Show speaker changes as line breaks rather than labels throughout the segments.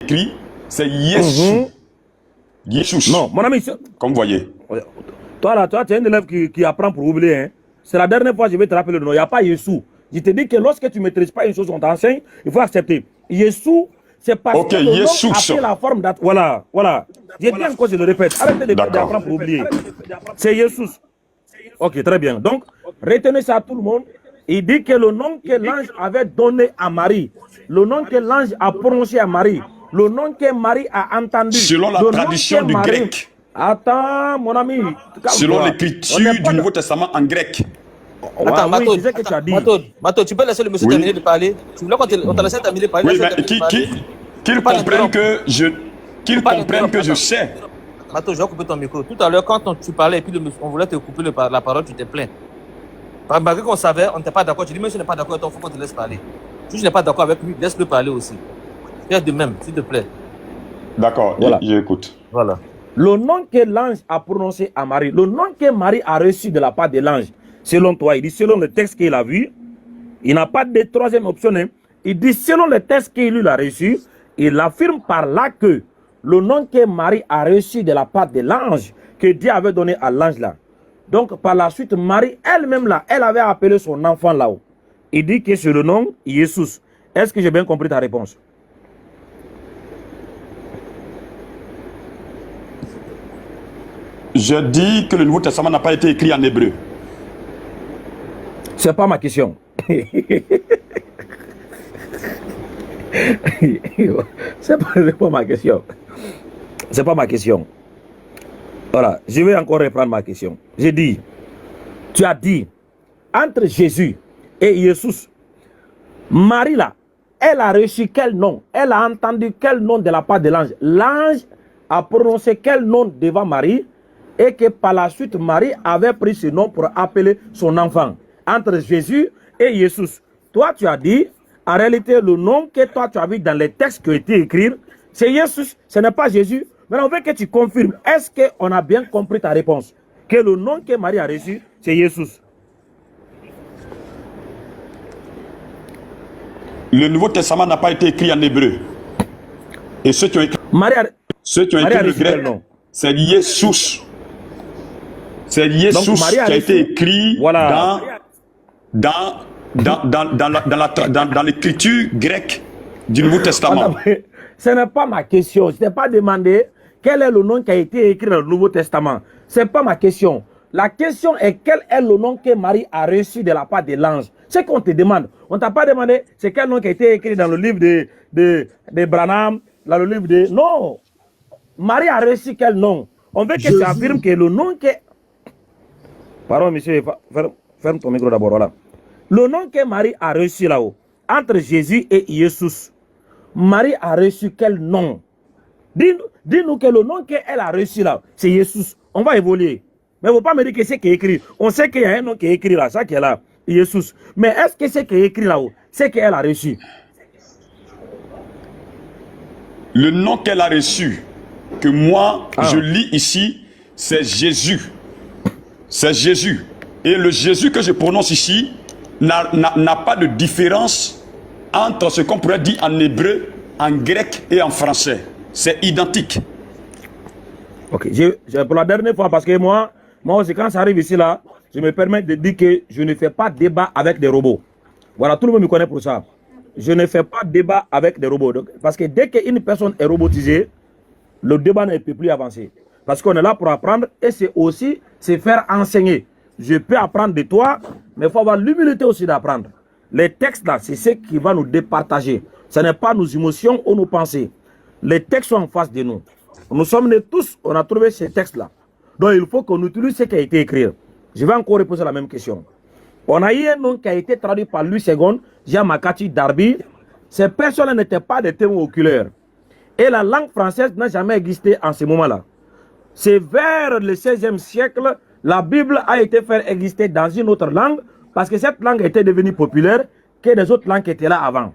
écrit, c'est Yeshua. Yeshua.
Non, mon ami,
comme vous voyez.
Toi, là, tu es un élève qui apprend pour oublier. Hein. C'est la dernière fois que je vais te rappeler le nom. Il n'y a pas Yeshua. Je te dis que lorsque tu ne maîtrises pas une chose, on t'enseigne, il faut accepter. Yeshua, c'est parce que le nom a pris la forme d'être. Voilà, voilà. J'ai dit encore, je le répète. Arrêtez d'apprendre pour oublier. C'est Yeshua. Ok, très bien. Donc, retenez ça à tout le monde. Il dit que le nom que l'ange avait donné à Marie, le nom que l'ange a prononcé à Marie, le nom que Marie a entendu.
Selon la tradition du grec.
Attends, mon ami.
Selon l'écriture du Nouveau Testament en grec.
Attends, Mato,
c'est ce que tu as dit.
Mato, tu peux laisser le monsieur terminer de parler. Tu voulais qu'on te laisse terminer de parler.
Oui, mais qu'il comprenne que je sais.
Mato, je vais couper ton micro. Tout à l'heure, quand tu parlais et puis on voulait te couper la parole, tu t'es plaint. Malgré qu'on savait, on n'était pas d'accord. Tu dis, mais je n'ai pas d'accord, il faut qu'on te laisse parler. Si je n'ai pas d'accord avec lui, laisse-le parler aussi. Fais de même, s'il te plaît.
D'accord, voilà. J'écoute.
Voilà.
Le nom que l'ange a prononcé à Marie, le nom que Marie a reçu de la part de l'ange, selon toi, il dit selon le texte qu'il a vu, il n'a pas de troisième option. Hein. Il dit selon le texte qu'il a reçu, il affirme par là que le nom que Marie a reçu de la part de l'ange, que Dieu avait donné à l'ange là. Donc par la suite, Marie elle-même là, elle avait appelé son enfant là-haut. Il dit que c'est le nom Jésus. Est-ce que j'ai bien compris ta réponse?
Je dis que le Nouveau Testament n'a pas été écrit en hébreu.
C'est pas ma question. C'est pas ma question. C'est pas ma question. Voilà, je vais encore reprendre ma question. J'ai dit, tu as dit, entre Jésus et Jésus, Marie là, elle a reçu quel nom? Elle a entendu quel nom de la part de l'ange? L'ange a prononcé quel nom devant Marie? Et que par la suite, Marie avait pris ce nom pour appeler son enfant. Entre Jésus et Jésus. Toi, tu as dit, en réalité, le nom que toi, tu as vu dans les textes qui ont été écrits, c'est Jésus, ce n'est pas Jésus. Mais on veut que tu confirmes. Est-ce qu'on a bien compris ta réponse? Que le nom que Marie a reçu, c'est Jésus.
Le Nouveau Testament n'a pas été écrit en hébreu. Et ceux qui ont écrit, ceux qui ont écrit le grec, c'est Jésus. C'est Jésus qui a été écrit dans l'écriture grecque du Nouveau Testament.
Ce n'est pas ma question. Je ne t'ai pas demandé quel est le nom qui a été écrit dans le Nouveau Testament. Ce n'est pas ma question. La question est quel est le nom que Marie a reçu de la part de l'ange. C'est qu'on te demande. On ne t'a pas demandé c'est quel nom qui a été écrit dans le livre de Branham, dans le livre de... Non. Marie a reçu quel nom? On veut que tu affirmes que le nom que... Pardon, monsieur, ferme ton micro d'abord, voilà. Le nom que Marie a reçu là-haut, entre Jésus et Jésus, Marie a reçu quel nom? Dis-nous que le nom qu'elle a reçu là, c'est Jésus. On va évoluer. Mais il ne faut pas me dire que c'est qui est écrit. On sait qu'il y a un nom qui est écrit là, ça qui est là, Jésus. Mais est-ce que c'est qui est écrit là-haut, c'est qu'elle a reçu?
Le nom qu'elle a reçu, que moi, je lis ici, c'est Jésus. C'est Jésus. Et le Jésus que je prononce ici n'a pas de différence entre ce qu'on pourrait dire en hébreu, en grec et en français. C'est identique.
Ok, pour la dernière fois, parce que moi aussi, quand ça arrive ici, là, je me permets de dire que je ne fais pas débat avec des robots. Voilà, tout le monde me connaît pour ça. Je ne fais pas débat avec des robots. Donc, parce que dès qu'une personne est robotisée, le débat ne peut plus avancer. Parce qu'on est là pour apprendre et c'est aussi se faire enseigner. Je peux apprendre de toi, mais il faut avoir l'humilité aussi d'apprendre. Les textes là, c'est ce qui va nous départager. Ce n'est pas nos émotions ou nos pensées. Les textes sont en face de nous. Nous sommes nés tous, on a trouvé ces textes-là. Donc il faut qu'on utilise ce qui a été écrit. Je vais encore reposer la même question. On a eu un nom qui a été traduit par Louis II, Jean Makati Darby. Ces personnes n'étaient pas des témoins oculaires. Et la langue française n'a jamais existé en ce moment-là. C'est vers le XVIe siècle, la Bible a été faite exister dans une autre langue, parce que cette langue était devenue populaire que les autres langues qui étaient là avant,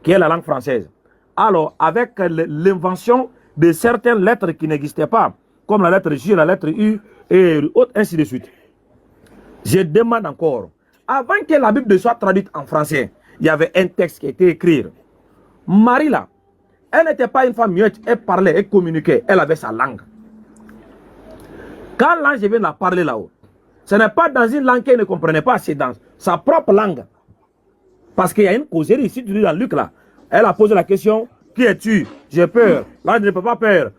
qui est la langue française. Alors, avec l'invention de certaines lettres qui n'existaient pas, comme la lettre J, la lettre U, et autres, ainsi de suite. Je demande encore, avant que la Bible soit traduite en français, il y avait un texte qui a été écrit. Marie là, Elle n'était pas une femme muette, elle parlait, elle communiquait, elle avait sa langue. Quand l'ange vient la parler là-haut, ce n'est pas dans une langue qu'elle ne comprenait pas, c'est dans sa propre langue. Parce qu'il y a une causerie, si tu lis dans Luc là, elle a posé la question, qui es-tu? J'ai peur. L'ange ne peut pas peur.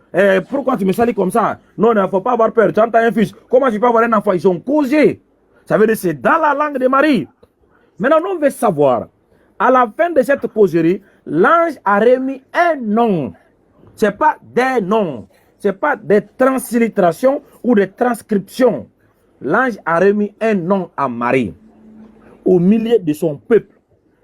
Pourquoi tu me salis comme ça? Non, il ne faut pas avoir peur. Tu entends un fils. Comment tu peux avoir un enfant? Ils sont causés. Ça veut dire que c'est dans la langue de Marie. Maintenant, on veut savoir, à la fin de cette causerie, l'ange a remis un nom. Ce n'est pas des noms. Ce n'est pas des translittérations ou des transcriptions. L'ange a remis un nom à Marie. Au milieu de son peuple.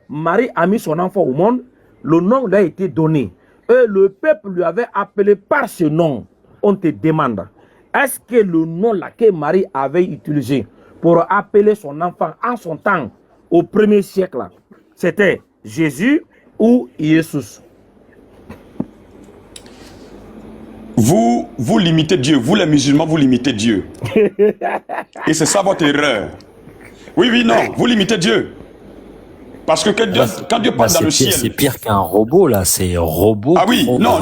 Marie a mis son enfant au monde. Le nom lui a été donné. Et le peuple lui avait appelé par ce nom. On te demande, est-ce que le nom là que Marie avait utilisé pour appeler son enfant en son temps, au premier siècle, c'était Jésus ou Jésus?
Vous limitez Dieu. Vous les musulmans, vous limitez Dieu. Et c'est ça votre erreur. Oui, non. Vous limitez Dieu. Parce que quand Dieu parle dans le ciel...
C'est pire qu'un robot, là. C'est un robot.
Ah oui, non.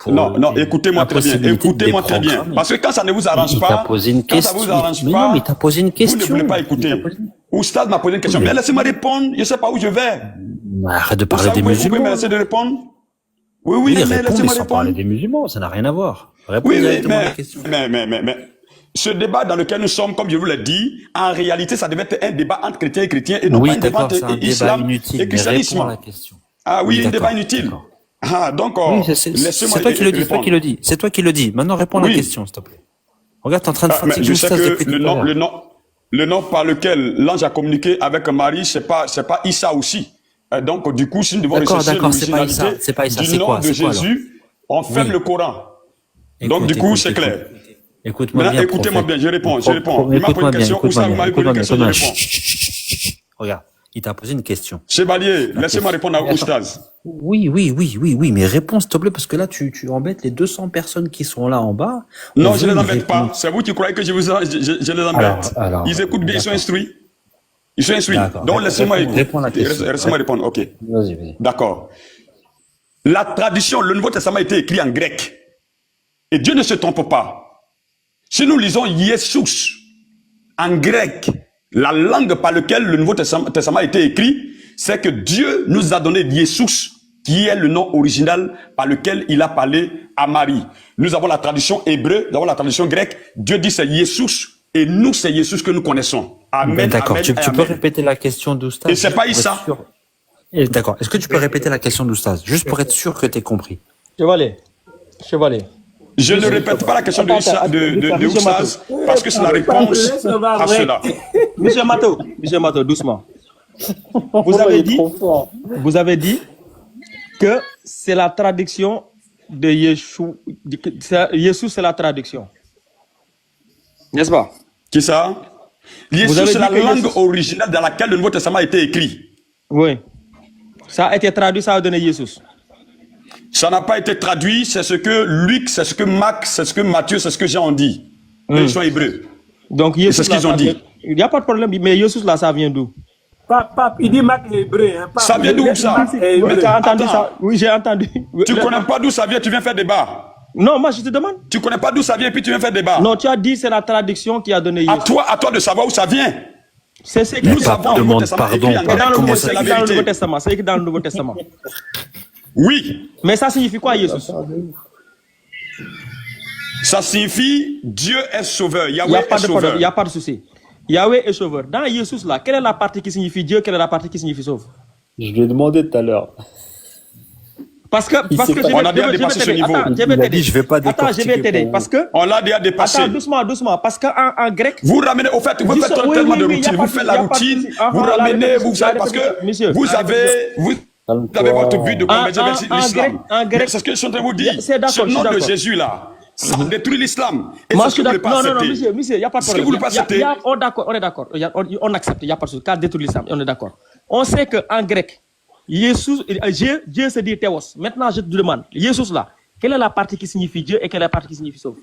Non, écoutez-moi très bien. Écoutez-moi très bien. Parce que quand ça ne vous arrange pas...
t'a posé une question.
Quand ça vous arrange pas...
Non, mais t'as posé une question.
Vous ne voulez pas écouter. Oustaz m'a posé une question. Mais laissez-moi répondre. Je ne sais pas où je vais.
Arrête de parler des musulmans.
Vous pouvez me laisser de répondre? Oui, mais laissez-moi
sans parler
répondre.
des musulmans, ça n'a rien à voir. Réponds
Oui,
directement à la question.
mais ce débat dans lequel nous sommes, comme je vous l'ai dit, en réalité, ça devait être un débat entre chrétiens et chrétiens et non pas un débat entre islam
inutile,
et christianisme.
À la question.
Ah oui, un débat inutile. Ah, donc,
c'est toi qui le dis, c'est toi qui le dis. C'est toi qui le dis. Maintenant, réponds à la question, s'il te plaît. Regarde, t'es en train de fatiguer.
Je sais que le nom par lequel l'ange a communiqué avec Marie, c'est pas Issa aussi. Donc, du coup, si nous devons rechercher l'originalité du nom de Jésus, on ferme le Coran. Donc, du coup, c'est clair.
Écoute-moi bien.
Écoutez-moi bien, je réponds. Il m'a posé une question, Oustaz m'a posé une question, je réponds.
Regarde, il t'a posé une question.
Chevalier, laissez-moi répondre à Oustaz.
Oui, mais réponds, s'il te plaît, parce que là, tu embêtes les 200 personnes qui sont là en bas.
Non, je ne les embête pas. C'est vous qui croyez que je les embête. Ils écoutent bien, ils sont instruits. Ils sont instruits. Donc, laissez-moi répondre. Ok.
Vas-y.
D'accord. La tradition, le Nouveau Testament a été écrit en grec. Et Dieu ne se trompe pas. Si nous lisons Jesus en grec, la langue par laquelle le Nouveau Testament a été écrit, c'est que Dieu nous a donné Jesus, qui est le nom original par lequel il a parlé à Marie. Nous avons la tradition hébreu, nous avons la tradition grecque. Dieu dit c'est Jesus, et nous c'est Jesus que nous connaissons. Amen.
D'accord, tu peux répéter la question d'Oustaz?
Et c'est pas Issa.
D'accord. Est-ce que tu peux répéter la question d'Oustaz, juste pour être sûr que tu as compris?
Chevalier.
Je ne répète pas la question de Oustaz parce que c'est la réponse à cela.
Monsieur Mato, doucement. Vous avez dit que c'est la traduction de Yeshua. Yeshua, c'est la traduction. N'est-ce pas?
Qui ça? Yeshua, c'est la langue originale dans laquelle le Nouveau Testament a été écrit.
Oui. Ça a été traduit, ça a donné Yeshua.
Ça n'a pas été traduit, c'est ce que Luc, c'est ce que Marc, c'est ce que Matthieu, c'est ce que Jean ont dit. Ils sont hébreux.
Donc,
c'est ce qu'ils ont dit.
Il n'y a pas de problème, mais Yeshua, là, ça vient d'où?
Pape, il dit Marc est hébreu. Hein,
ça vient d'où ça?
Mais tu as entendu ça? Oui, j'ai entendu.
Tu ne connais pas d'où ça vient, tu viens faire débat.
Non, moi je te demande.
Tu ne connais pas d'où ça vient et puis tu viens faire débat.
Non, tu as dit c'est la traduction qui a donné Yeshua.
À toi de savoir où ça vient.
C'est ce qui
nous avons le Nouveau Testament écrit en grec.
C'est écrit dans le Nouveau Testament. C'est écrit dans le Nouveau Testament.
Oui.
Mais ça signifie quoi, Jésus?
Ça signifie Dieu est sauveur. Yahweh est sauveur.
Il n'y a pas de souci. Yahweh est sauveur. Dans Jésus là, quelle est la partie qui signifie Dieu, quelle est la partie qui signifie sauve?
Je lui ai demandé tout à l'heure.
Parce que
on a déjà dépassé ce niveau.
Attends, je vais t'aider.
Attends,
je vais t'aider. Parce que
on l'a déjà dépassé.
Attends, doucement. Parce qu'en grec.
Vous ramenez, au fait, vous faites tellement de routine. Vous faites la routine, vous ramenez, vous savez, parce que vous avez votre but de converger vers l'islam. C'est ce que je suis en train de vous dire. Ce nom de Jésus là, ça détruit l'islam. Et c'est ce que vous ne voulez pas accepter.
Non, monsieur, il n'y a pas de problème.
Ce que vous ne voulez pas accepter.
On est d'accord. On accepte, il n'y a pas de souci. Car détruire l'islam, on est d'accord. On sait qu'en grec, Dieu se dit Théos. Maintenant, je te demande, Jésus là, quelle est la partie qui signifie Dieu et quelle est la partie qui signifie sauve?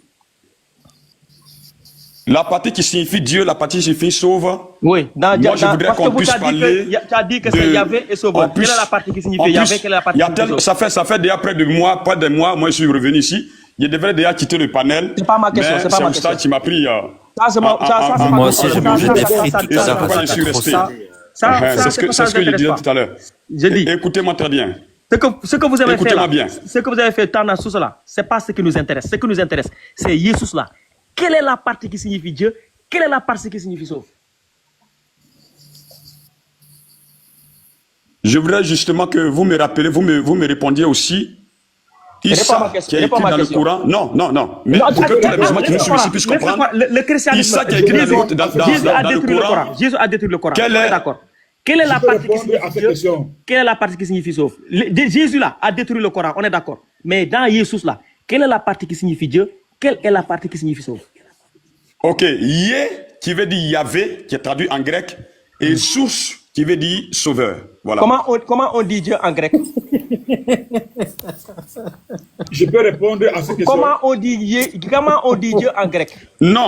La partie qui signifie Dieu, la partie qui signifie sauve.
Oui,
Moi, je voudrais
parce que
qu'on
vous
puisse parler.
tu as dit que c'est Yahvé et Sauveur. Quelle est la partie qui signifie Yahvé? Quelle est la partie qui signifie Sauveur?
ça fait déjà près de mois, pas de mois, moi je suis revenu ici. Je devrais déjà quitter le panel.
C'est pas ma question, c'est pas ma question.
C'est qui m'a pris.
Moi aussi, j'ai mangé des frites, tout ça,
pourquoi je suis resté.
Ça,
C'est ce que je disais tout à l'heure.
J'ai dit.
Écoutez-moi très bien.
Ce que vous avez fait là,
bien.
ce que vous avez fait dans sous cela, c'est pas ce qui nous intéresse. Ce qui nous intéresse, c'est Jésus là. Quelle est la partie qui signifie Dieu? Quelle est la partie qui signifie sauve?
Je voudrais justement que vous me rappeliez, vous me répondiez aussi. Issa qui a écrit dans le Coran. Non. Mais pour que tous les musulmans qui nous suivent ici puissent comprendre.
Le christianisme.
Issa qui a écrit dans le Coran.
Jésus a détruit le Coran. D'accord. Quelle est la partie qui signifie Dieu? Quelle est la partie qui signifie sauve? Jésus là a détruit le Coran, on est d'accord. Mais dans Jésus là, quelle est la partie qui signifie Dieu? Quelle est la partie qui signifie sauve?
Ok, Yé qui veut dire Yahvé, qui est traduit en grec, et Source qui veut dire sauveur. Voilà.
Comment on dit Dieu en grec?
Je peux répondre à cette question.
Comment on dit Dieu en grec?
Non.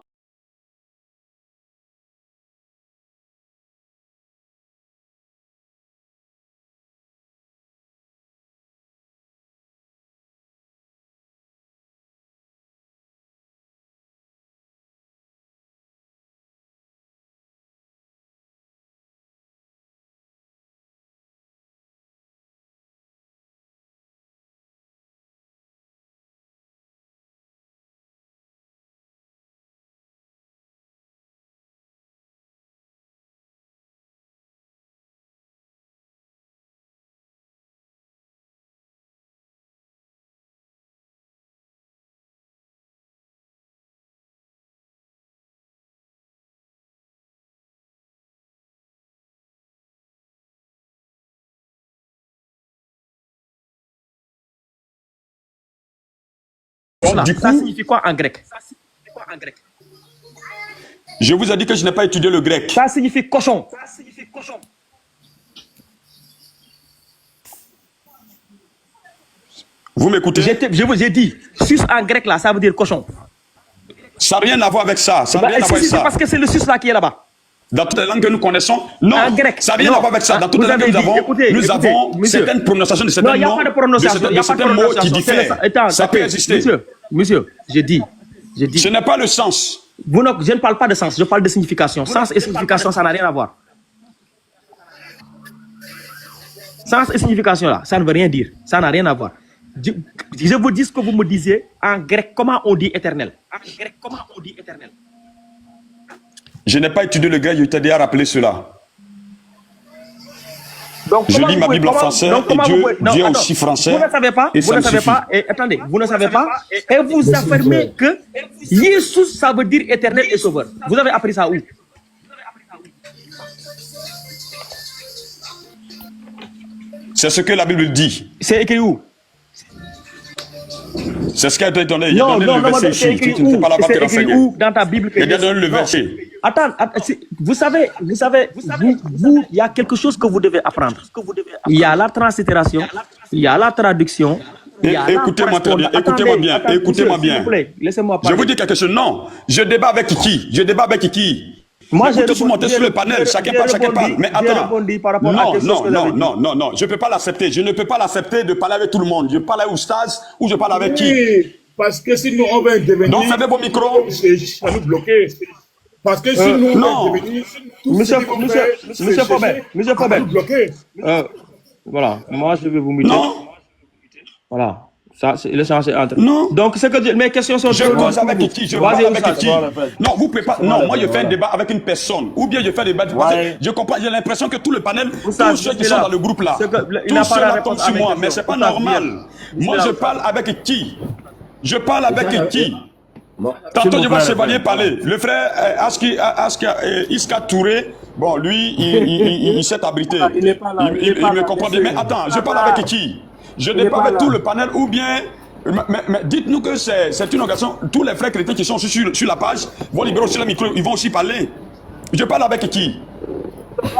Du coup,
ça signifie quoi en grec?
Je vous ai dit que je n'ai pas étudié le grec.
Ça signifie cochon.
Vous m'écoutez?
Je vous ai dit, sus en grec là, ça veut dire cochon.
Ça n'a rien à voir avec ça. Ça n'a rien à voir avec ça.
C'est parce que c'est le sus là qui est là-bas.
Dans toutes les langues que nous connaissons, non,
en grec,
ça n'a rien à voir avec ça. Dans toutes les langues que nous avons, certaines prononciations de certains mots, de certains mots qui diffèrent. Ça peut exister.
Monsieur, j'ai dit.
Ce n'est pas le sens.
Je ne parle pas de sens, je parle de signification. Sens et signification, ça n'a rien à voir. Sens et signification là, ça ne veut rien dire. Ça n'a rien à voir. Je vous dis ce que vous me disiez en grec, comment on dit éternel.
Je n'ai pas étudié le grec, je t'ai déjà rappelé cela.
Donc,
je lis ma Bible en français et Dieu aussi français.
Vous ne savez pas, attendez, vous ne savez pas, et vous affirmez que Jésus, ça veut dire éternel et sauveur. Vous avez appris ça où?
C'est ce que la Bible dit.
C'est écrit où?
C'est ce qui a été donné. Il y a donné le verset ici. Tu ne sais pas là-bas te renseigner.
Où dans ta Bible?
Il y a donné le verset.
Attends, vous savez, il y a quelque chose que vous devez apprendre. Il y a la translittération, il y a la traduction.
Écoutez-moi très bien, écoutez-moi bien.
Laissez-moi parler.
Je vous dis quelque chose. Non, je débat avec qui?
Moi, j'ai
tous monter sur le panel, chacun parle. Mais attends, non, je ne peux pas l'accepter. Je ne peux pas l'accepter de parler avec tout le monde. Je parle avec Oustaz ou je parle avec qui?
Parce que si nous, on va intervenir...
Donc, fermez vos micros.
Ça nous bloquer. Parce que si nous, on va intervenir...
Monsieur Faubert. Voilà, moi, je vais vous muter.
Non.
Voilà. Ça, le sens est entre.
Non.
Donc, mes questions sont...
Je cause avec qui? Je parle avec qui? Non, vous pouvez pas... Non, moi, je fais un débat avec une personne. Ou bien je fais un débat... Je comprends, j'ai l'impression que tout le panel, tous ceux qui sont dans le groupe là, tous ceux-là tombent sur moi, mais c'est pas normal. Moi, je parle avec qui? Je parle avec qui? Tantôt, je vois Chevalier parler. Le frère Iska Touré, bon, lui, il s'est abrité. Il me comprend bien. Mais attends, je parle avec qui? Je n'ai pas avec tout le panel ou bien... Mais dites-nous que c'est une occasion. Tous les frères chrétiens qui sont sur la page vont libérer aussi le micro, ils vont aussi parler. Je parle avec qui?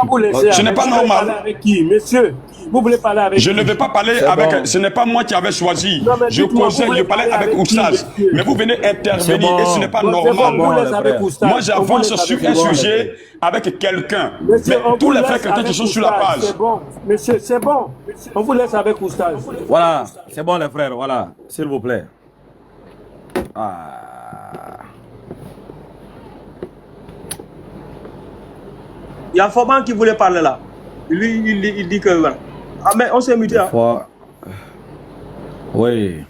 Vous laissez
Ce n'est pas normal.
avec qui, monsieur? Vous voulez parler avec
Je
qui?
ne vais pas parler avec... Ce n'est pas moi qui avais choisi.
Non, mais
Je
dites-moi,
conseille,
vous
je
voulez
parlais
parler
avec
avec qui,
Oustaz.
monsieur?
Mais vous venez intervenir
bon.
et ce n'est pas
Bon,
normal.
vous laissez
les
avec
frères.
Oustaz.
Moi,
On vous
j'avance
laisse
sur
avec
un
Oustaz.
sujet avec quelqu'un. Mais
Monsieur, on
tous
vous
les
laisse
frères chrétiens qui
avec
sont sur la
Oustaz,
page.
c'est bon. Monsieur, c'est bon. On vous laisse avec Oustaz.
Voilà, c'est bon les frères, voilà, s'il vous plaît. Ah.
Il y a Foban qui voulait parler là. Lui, il dit que... voilà. Ah, mais on s'est muté. Hein.
Oui.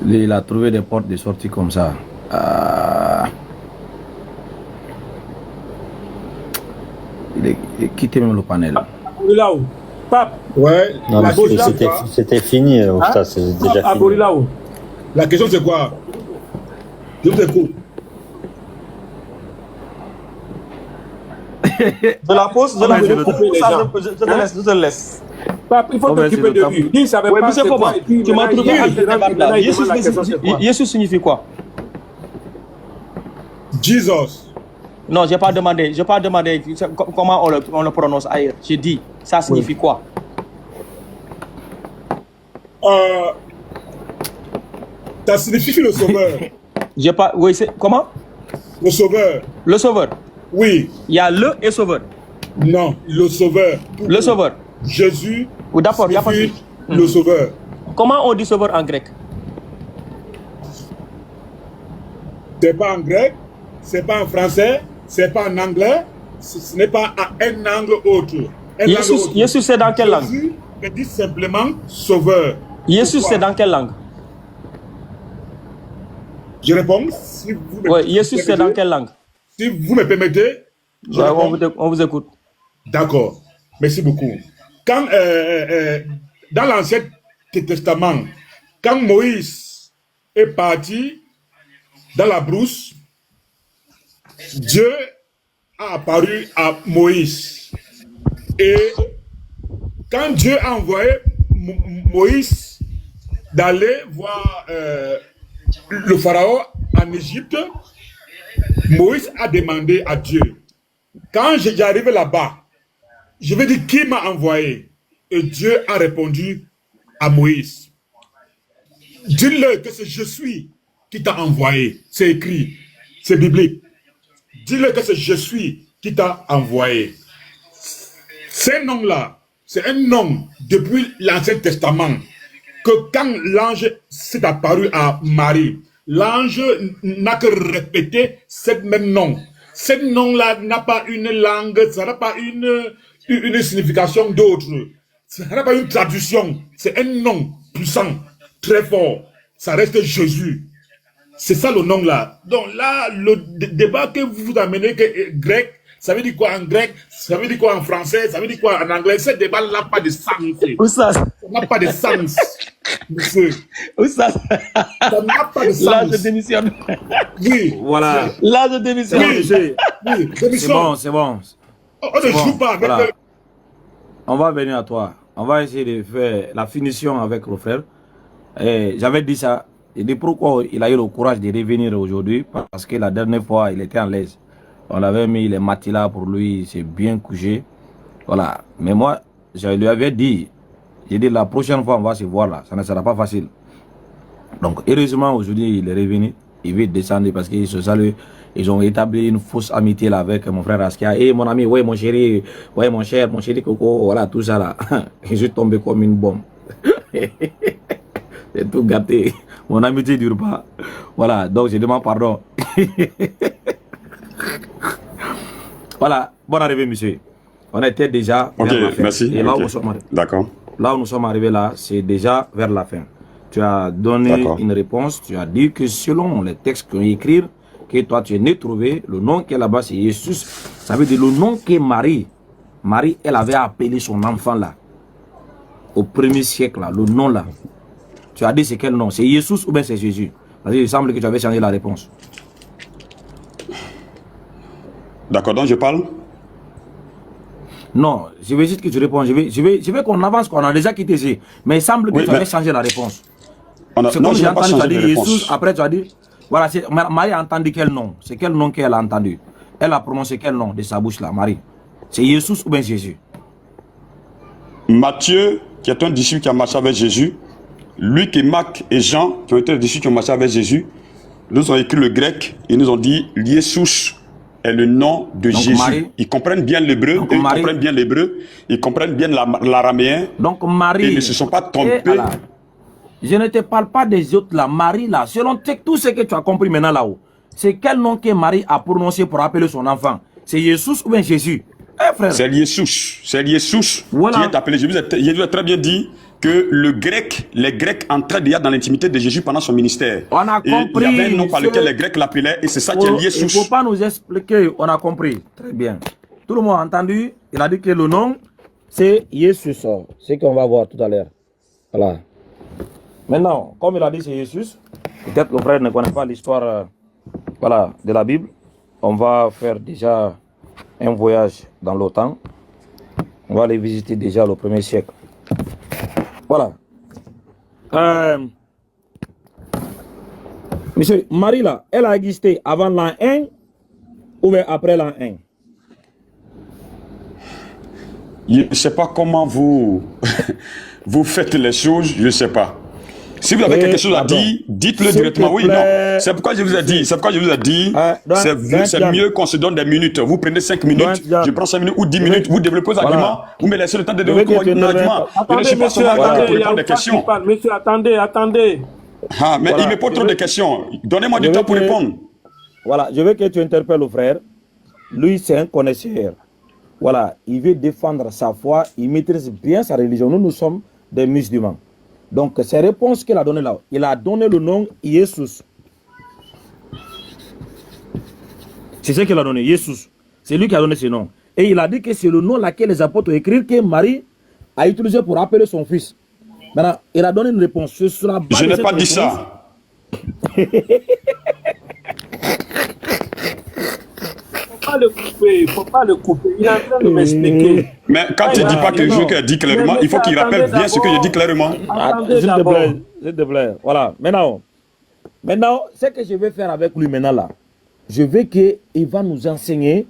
Lui, il a trouvé des portes de sortie comme ça. Ah. Il a quitté même le panel.
Là-haut. Pape.
Ouais.
Non,
La
mais
gauche, là,
c'était fini, Oustaz, c'est déjà
à
fini.
là-haut.
La question c'est quoi? Je vous écoute.
De la pause, de la pause. Je te laisse.
Pape, il faut t'occuper de lui. Lui, il savait
Oui,
pas
monsieur
c'est
Foban,
quoi. Et puis,
tu m'as
maintenant,
trouvé
il
à
demande
débat là.
la question, c'est quoi?
Jésus signifie quoi?
Jesus.
Non, j'ai pas demandé comment on le prononce ailleurs. J'ai dit, ça signifie quoi?
Ça signifie le sauveur.
J'ai pas. Oui, c'est comment?
Le sauveur.
Le sauveur.
Oui.
Il y a le et sauveur.
Non, le sauveur.
Le sauveur.
Jésus.
Ou d'accord, il y a pas de...
signifie le sauveur.
Comment on dit sauveur en grec?
C'est pas en grec, c'est pas en français, c'est pas en anglais, ce n'est pas à un langue autre.
Jésus c'est dans quelle langue?
Jésus dit simplement sauveur.
Jésus c'est dans quelle langue?
Je réponds. Si vous me
Oui, Jésus c'est dans
permettez.
quelle langue?
Si vous me permettez, je
Ouais,
réponds.
on vous écoute.
D'accord. Merci beaucoup. Quand, dans l'Ancien Testament, quand Moïse est parti dans la brousse, Dieu a apparu à Moïse. Et quand Dieu a envoyé Moïse d'aller voir le pharaon en Égypte, Moïse a demandé à Dieu, quand j'arrive là-bas, je vais dire qui m'a envoyé. Et Dieu a répondu à Moïse. Dis-le que c'est je suis qui t'a envoyé. C'est écrit, c'est biblique. Dis-le que c'est je suis qui t'a envoyé. Ce nom-là, c'est un nom depuis l'Ancien Testament que quand l'ange s'est apparu à Marie, l'ange n'a que répété ce même nom. Ce nom-là n'a pas une langue, ça n'a pas une signification d'autre. Ça n'a pas une traduction. C'est un nom puissant, très fort. Ça reste Jésus. C'est ça le nom là. Donc là, le débat que vous amenez, que grec, ça veut dire quoi en grec, ça veut dire quoi en français, ça veut dire quoi en anglais, ce débat n'a pas de sens.
Ça
n'a pas de sens. Monsieur.
Ça
n'a pas de sens.
Là, je démissionne.
Oui.
Voilà.
Là, je démissionne.
Oui.
C'est bon, c'est bon.
On ne joue pas avec
voilà. On va venir à toi. On va essayer de faire la finition avec le frère. J'avais dit ça. Et dit pourquoi il a eu le courage de revenir aujourd'hui. Parce que la dernière fois, il était en l'aise. On avait mis les matelas pour lui, il s'est bien couché. Voilà. Mais moi, je lui avais dit, j'ai dit la prochaine fois, on va se voir là. Ça ne sera pas facile. Donc, heureusement, aujourd'hui, il est revenu. Il veut descendre parce qu'ils se saluent. Ils ont établi une fausse amitié là avec mon frère Askia. Et mon ami, ouais, mon chéri, ouais, mon cher, mon chéri Coco, voilà, tout ça là. Je suis tombé comme une bombe. C'est tout gâté. Mon amitié ne dure pas. Voilà, donc je demande pardon. Voilà, bonne arrivée, monsieur. On était déjà
vers la fin. Merci.
Et là où nous sommes arrivés,
d'accord.
Là où nous sommes arrivés là, c'est déjà vers la fin. Tu as donné une réponse. Tu as dit que selon les textes qu'on écrit, que toi tu es né trouvé, le nom qui est là-bas c'est Jésus. Ça veut dire le nom que Marie, elle avait appelé son enfant là, au 1er siècle là, le nom là. Tu as dit c'est quel nom? C'est Jésus ou bien c'est Jésus? Parce qu'il semble que tu avais changé la réponse.
D'accord, donc je parle?
Non, je veux juste que tu réponds. Je veux qu'on avance, qu'on a déjà quitté ici. Mais il semble que tu avais changé la réponse. C'est comme j'ai entendu, tu as dit Jésus, après tu as dit... Voilà, Marie a entendu quel nom? C'est quel nom qu'elle a entendu? Elle a prononcé quel nom de sa bouche là, Marie? C'est Jésus ou bien Jésus?
Matthieu, qui est un disciple qui a marché avec Jésus, Luc et Marc et Jean, qui ont été des disciples qui ont marché avec Jésus, nous ont écrit le grec et nous ont dit Jésus est le nom de
Donc,
Jésus.
Marie,
Ils comprennent bien l'hébreu, ils comprennent bien l'hébreu, ils comprennent bien l'araméen.
Donc Marie,
et ils ne se sont pas trompés.
Je ne te parle pas des autres là. Marie là, selon tout ce que tu as compris maintenant là-haut, c'est quel nom que Marie a prononcé pour appeler son enfant? C'est Jésus ou bien Jésus? Frère.
C'est Jésus. C'est Jésus
voilà.
Qui est appelé. Jésus a très bien dit que les Grecs entraient déjà dans l'intimité de Jésus pendant son ministère.
On a compris.
Et il y avait un nom par lequel les Grecs l'appelaient et c'est ça qui est Jésus.
Il ne faut pas nous expliquer, on a compris. Très bien. Tout le monde a entendu, il a dit que le nom, c'est Jésus. C'est ce qu'on va voir tout à l'heure. Voilà. Maintenant, comme il a dit c'est Jésus, peut-être le frère ne connaît pas l'histoire voilà, de la Bible. On va faire déjà un voyage dans l'OTAN. On va aller visiter déjà le 1er siècle. Voilà. Monsieur, Marie là, elle a existé avant l'an 1 ou bien après l'an 1?
Je ne sais pas comment vous, vous faites les choses, je ne sais pas. Si vous avez quelque chose à dire, dites-le directement. Oui, non. C'est pourquoi je vous ai dit. C'est pourquoi je vous ai dit. C'est mieux qu'on se donne des minutes. Vous prenez 5 minutes, je prends 5 minutes ou 10 minutes, vous développez vos arguments, vous me laissez le temps de développer mon argument. Je ne suis pas souvent là pour répondre des questions.
Monsieur, attendez.
Ah, mais il me pose trop de questions. Donnez-moi du temps pour répondre.
Voilà, je veux que tu interpelles le frère. Lui, c'est un connaisseur. Voilà, il veut défendre sa foi, il maîtrise bien sa religion. Nous sommes des musulmans. Donc, ces réponses qu'il a données là, il a donné le nom Jésus. C'est ce qu'il a donné, Jésus. C'est lui qui a donné ce nom. Et il a dit que c'est le nom laquelle les apôtres ont écrit que Marie a utilisé pour appeler son fils. Maintenant, il a donné une réponse.
Je n'ai pas dit ça.
Il ne faut pas le couper. Il est en train de m'expliquer.
Mais quand il ne dit pas quelque chose qu'il a dit clairement, il faut qu'il rappelle bien ce que j'ai dit clairement.
S'il te plaît. Voilà. Maintenant, ce que je vais faire avec lui maintenant là, je veux qu'il va nous enseigner.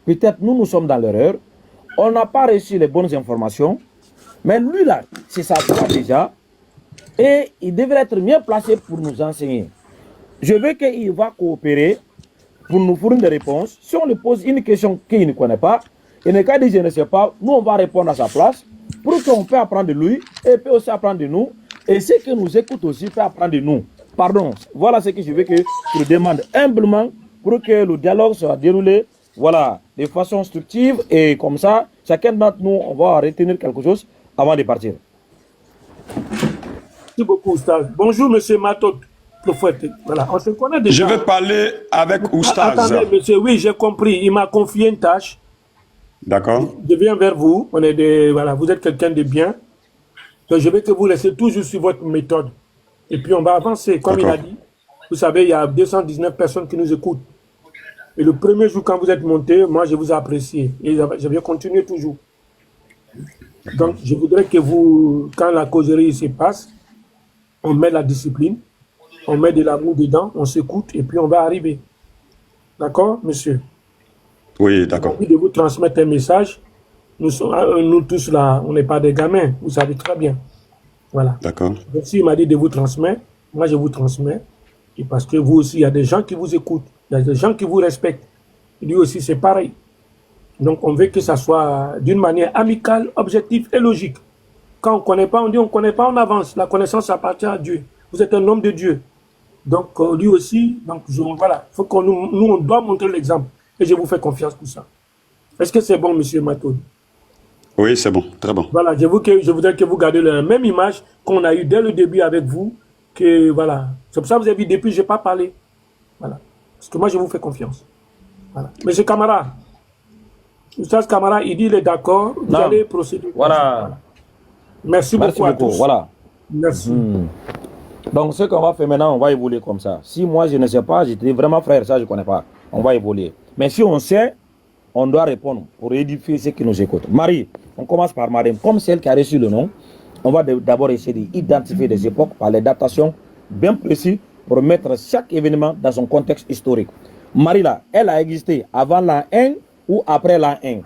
Peut-être nous sommes dans l'erreur. On n'a pas reçu les bonnes informations. Mais lui là, c'est sa foi déjà. Et il devrait être mieux placé pour nous enseigner. Je veux qu'il va coopérer pour nous fournir des réponses. Si on lui pose une question qu'il ne connaît pas, il n'est qu'à dire je ne sais pas, nous on va répondre à sa place pour qu'on puisse apprendre de lui et peut aussi apprendre de nous. Et ceux qui nous écoutent aussi peuvent apprendre de nous. Pardon, voilà ce que je veux que tu demandes humblement pour que le dialogue soit déroulé voilà, de façon structive et comme ça, chacun d'entre nous, on va retenir quelque chose avant de partir.
Merci beaucoup, Oustaz. Bonjour, monsieur Matot. Voilà, on se connaît déjà.
Je vais parler avec Oustaz.
Attendez, monsieur, oui, j'ai compris. Il m'a confié une tâche.
D'accord.
Je viens vers vous. Voilà, vous êtes quelqu'un de bien. Donc, je vais que vous laisser toujours sur votre méthode. Et puis, on va avancer. Comme il a dit, vous savez, il y a 219 personnes qui nous écoutent. Et le premier jour, quand vous êtes monté, moi, je vous ai apprécié. Et je vais continuer toujours. Donc, je voudrais que vous, quand la causerie se passe, on met la discipline. On met de l'amour dedans, on s'écoute et puis on va arriver. D'accord, monsieur?
Oui, d'accord.
J'ai envie de vous transmettre un message. Nous tous là, on n'est pas des gamins, vous savez très bien. Voilà.
D'accord.
Donc, s'il m'a dit de vous transmettre, moi je vous transmets. Et parce que vous aussi, il y a des gens qui vous écoutent, il y a des gens qui vous respectent. Lui aussi, c'est pareil. Donc, on veut que ça soit d'une manière amicale, objective et logique. Quand on ne connaît pas, on dit on ne connaît pas, on avance. La connaissance appartient à Dieu. Vous êtes un homme de Dieu. Donc, lui aussi, donc, voilà, faut qu'on nous, on doit montrer l'exemple. Et je vous fais confiance pour ça. Est-ce que c'est bon, monsieur Maton?
Oui, c'est bon, très bon.
Voilà, je voudrais que vous gardez la même image qu'on a eue dès le début avec vous. Que, voilà. C'est pour ça que vous avez vu, depuis, je n'ai pas parlé. Voilà. Parce que moi, je vous fais confiance. Voilà. Monsieur Camara, Oustaz Camara, il dit il est d'accord, vous allez procéder.
Voilà.
Merci beaucoup à tous.
Voilà.
Merci.
Donc, ce qu'on va faire maintenant, on va évoluer comme ça. Si moi, je ne sais pas, j'étais vraiment frère, ça, je ne connais pas. On va évoluer. Mais si on sait, on doit répondre pour édifier ceux qui nous écoutent. Marie, on commence par Marie. Comme celle qui a reçu le nom, on va d'abord essayer d'identifier des époques par les datations bien précises pour mettre chaque événement dans son contexte historique. Marie, là, elle a existé avant l'an 1 ou après l'an 1?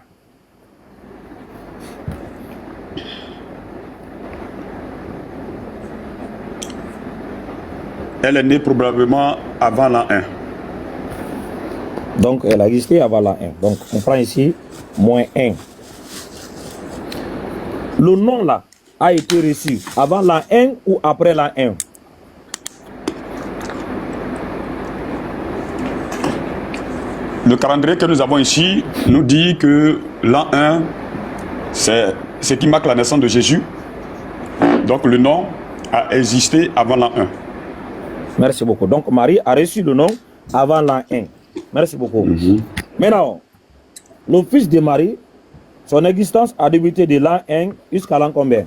Elle est née probablement avant l'an 1.
Donc, elle a existé avant l'an 1. Donc, on prend ici moins 1. Le nom là a été reçu avant l'an 1 ou après l'an 1?
Le calendrier que nous avons ici nous dit que l'an 1, c'est ce qui marque la naissance de Jésus. Donc le nom a existé avant l'an 1.
Merci beaucoup. Donc Marie a reçu le nom avant l'an 1. Merci beaucoup. Maintenant, le fils de Marie, son existence a débuté de l'an 1 jusqu'à l'an combien?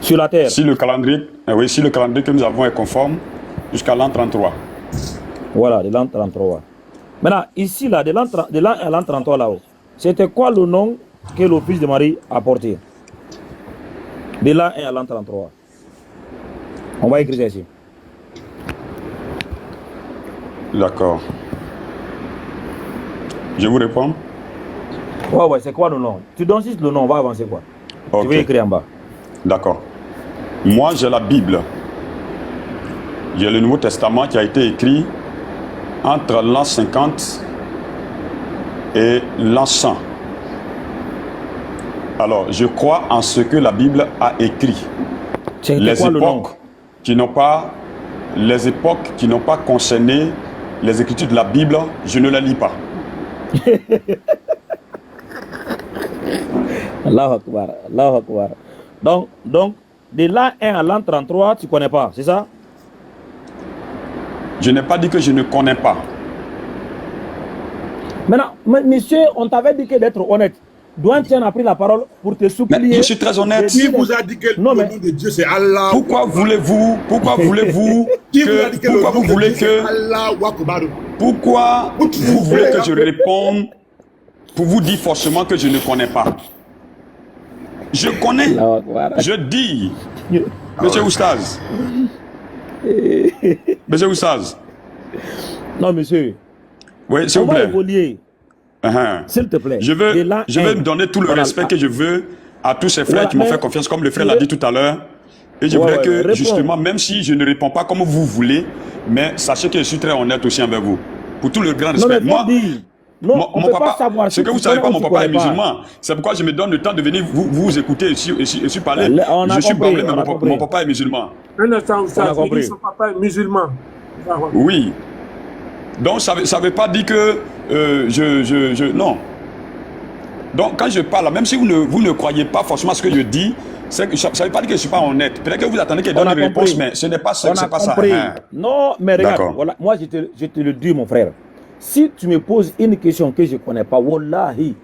Sur la terre.
Si le calendrier, oui, si le calendrier que nous avons est conforme, jusqu'à l'an 33.
Voilà, de l'an 33. Maintenant, ici, là, de l'an 1 à l'an 33, là-haut, c'était quoi le nom que le fils de Marie a porté? De l'an 1 à l'an 33. On va écrire ça ici.
D'accord. Je vous réponds.
Ouais, c'est quoi le nom? Tu donnes juste le nom, on va avancer quoi.
Okay.
Je vais écrire en bas.
D'accord. Moi, j'ai la Bible. J'ai le Nouveau Testament qui a été écrit entre l'an 50 et l'an 100. Alors, je crois en ce que la Bible a écrit. Les époques qui n'ont pas, les époques qui n'ont pas concerné les écritures de la Bible, je ne les lis pas.
Allahu Akbar, Allahu Akbar. Donc, de l'an 1 à l'an 33, tu ne connais pas, c'est ça?
Je n'ai pas dit que je ne connais pas.
Maintenant, monsieur, on t'avait dit que d'être honnête. Douane Tien a pris la parole pour te supplier.
Mais je suis très honnête.
Qui vous a dit que le nom de Dieu c'est Allah?
Pourquoi voulez-vous que je réponde pour vous dire forcément que je ne connais pas? Je connais. Je dis. Monsieur Oustaz. Monsieur Oustaz.
Non, monsieur.
Oui, s'il vous plaît.
S'il te plaît.
Je veux me donner tout le respect que je veux à tous ces frères qui m'ont fait confiance, comme le frère l'a dit tout à l'heure. Et je voudrais que, justement, même si je ne réponds pas comme vous voulez, mais sachez que je suis très honnête aussi envers vous. Pour tout le grand respect. Moi, mon papa, ce que vous ne savez pas, mon papa est musulman. C'est pourquoi je me donne le temps de venir vous écouter et suis parler. Je suis parlé, mais mon papa est musulman.
Un instant, son papa est musulman.
Oui. Donc, ça ne veut pas dire que non. Donc, quand je parle, même si vous ne croyez pas forcément ce que je dis, ça ne veut pas dire que je ne suis pas honnête. Peut-être que vous attendez qu'il donne une réponse, mais ce n'est pas ça.
Non, mais regarde, voilà, moi je te le dis, mon frère. Si tu me poses une question que je ne connais pas, wallahi,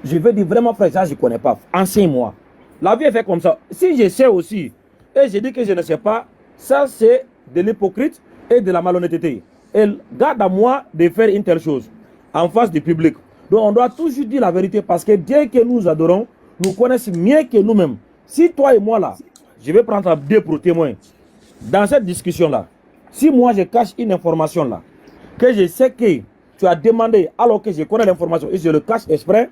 je vais dire vraiment, frère, ça je ne connais pas. Enseigne-moi. La vie est faite comme ça. Si je sais aussi, et je dis que je ne sais pas, ça c'est de l'hypocrite et de la malhonnêteté. Et garde à moi de faire une telle chose en face du public. Donc on doit toujours dire la vérité parce que Dieu que nous adorons nous connaît mieux que nous-mêmes. Si toi et moi là, je vais prendre deux pour témoins dans cette discussion là, si moi je cache une information là, que je sais que tu as demandé alors que je connais l'information et je le cache exprès,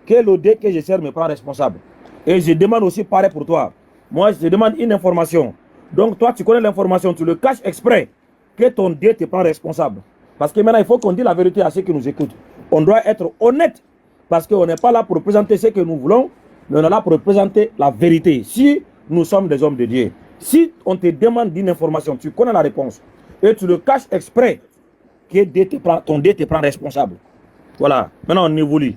que l'OD que je sers me prend responsable. Et je demande aussi pareil pour toi. Moi je demande une information. Donc toi tu connais l'information, tu le caches exprès, que ton Dieu te prend responsable. Parce que maintenant, il faut qu'on dise la vérité à ceux qui nous écoutent. On doit être honnête. Parce qu'on n'est pas là pour représenter ce que nous voulons, mais on est là pour représenter la vérité. Si nous sommes des hommes de Dieu, si on te demande une information, tu connais la réponse, et tu le caches exprès, que ton Dieu te prend responsable. Voilà. Maintenant, on évolue.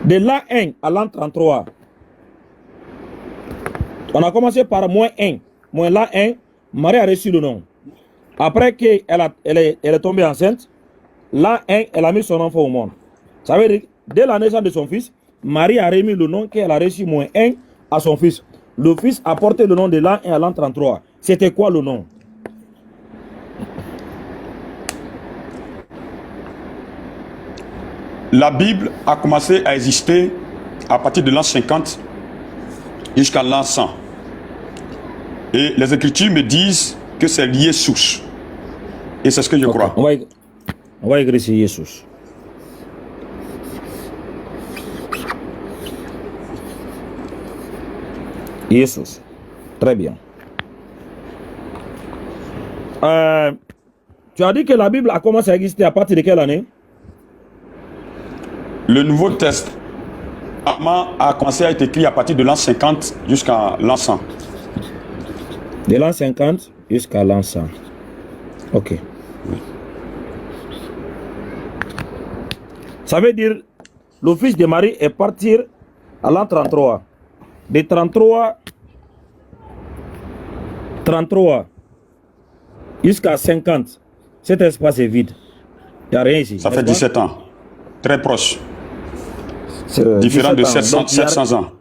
De l'an 1 à l'an 33, on a commencé par moins 1. Moins l'an 1, Marie a reçu le nom. Après qu'elle est tombée enceinte, l'an 1, elle a mis son enfant au monde. Ça veut dire, dès la naissance de son fils, Marie a remis le nom qu'elle a reçu moins 1 à son fils. Le fils a porté le nom de l'an 1 à l'an 33. C'était quoi le nom?
La Bible a commencé à exister à partir de l'an 50 jusqu'à l'an 100. Et les Écritures me disent que c'est lié source. Et c'est ce que je crois.
On va écrire ici Jésus. Jésus. Très bien. Tu as dit que la Bible a commencé à exister à partir de quelle année?
Le Nouveau Testament a commencé à être écrit à partir de l'an 50 jusqu'à l'an 100.
De l'an 50 jusqu'à l'an 100. Ok.
Oui.
Ça veut dire l'office de Marie est parti à l'an 33. De 33 jusqu'à 50. Cet espace est vide. Il n'y a rien ici.
Ça fait 17 ans. Très proche.
Différent
Différent de 700 ans.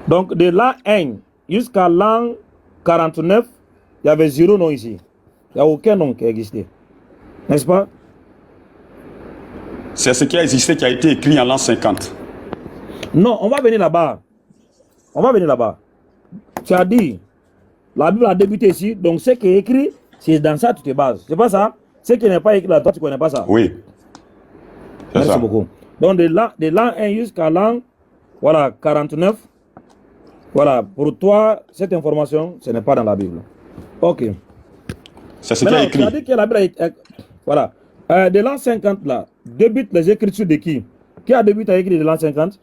Donc de l'an 1 jusqu'à l'an 49, il y avait 0 nom ici. Il n'y a aucun nom qui existait. N'est-ce pas?
C'est ce qui a existé, qui a été écrit en l'an 50.
Non, on va venir là-bas. On va venir là-bas. Tu as dit, la Bible a débuté ici, donc ce qui est écrit, c'est dans ça que tu te bases. C'est pas ça? Ce qui n'est pas écrit là, toi tu ne connais pas ça.
Oui.
Merci
Ça.
beaucoup. Donc de l'an 1 jusqu'à l'an 49, voilà, pour toi, cette information, ce n'est pas dans la Bible. Ok.
C'est ce qui est
Maintenant, tu as
écrit.
dit que la Bible est... Voilà. De l'an 50 là, débutent les écritures de qui? Qui a débuté à écrire de l'an 50?